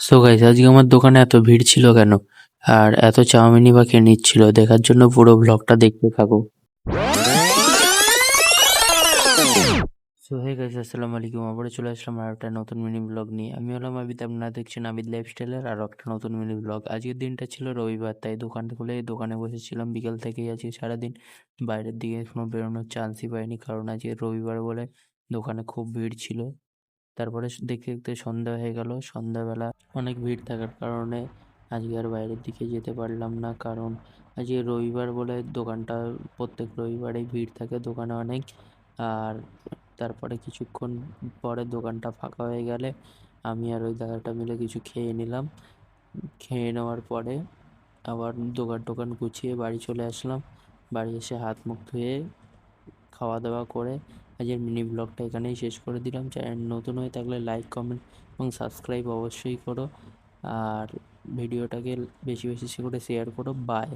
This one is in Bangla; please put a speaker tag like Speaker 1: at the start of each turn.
Speaker 1: সো গাইস, আজকে আমার দোকানে এত ভিড় ছিল কেন? আর এত চাউমিনই বা কে নিচ্ছিল? দেখার জন্য পুরো ব্লগটা দেখতে থাকো। সো হে গাইস, আসসালামু আলাইকুম। আবারও চলে আসলাম আর একটা নতুন মিনি ব্লগ নিয়ে। আমি হলাম আবিদ, আপনারা দেখছেন আবিদ লাইফস্টাইলের আরও একটা নতুন মিনি ব্লগ। আজকের দিনটা ছিল রবিবার, তাই দোকান খুলে দোকানে বসেছিলাম বিকেল থেকেই। আজকে সারাদিন বাইরের দিকে কোনো বেরোনোর চান্সই পাইনি, কারণ আজকে রবিবার বলে দোকানে খুব ভিড় ছিল। তারপরে দেখতে দেখতে সন্ধ্যা হয়ে গেল। সন্ধ্যাবেলা অনেক ভিড় থাকার কারণে আজকে আর বাইরের দিকে যেতে পারলাম না, কারণ আজকে রবিবার বলে দোকানটা প্রত্যেক রবিবারেই ভিড় থাকে দোকানে অনেক। আর তারপরে কিছুক্ষণ পরে দোকানটা ফাঁকা হয়ে গেলে আমি আর ওই দাদাটা মিলে কিছু খেয়ে নিলাম। খেয়ে নেওয়ার পরে আবার দোকান টোকান গুছিয়ে বাড়ি চলে আসলাম। বাড়ি এসে হাত মুখ ধুয়ে খাওয়া দাওয়া করে আজকের মিনি ব্লগটা এখানেই শেষ করে দিলাম। চ্যানেল নতুন হয়ে থাকলে লাইক, কমেন্ট এবং সাবস্ক্রাইব অবশ্যই করো। আর ভিডিওটাকে বেশি বেশি করে শেয়ার করো। বাই।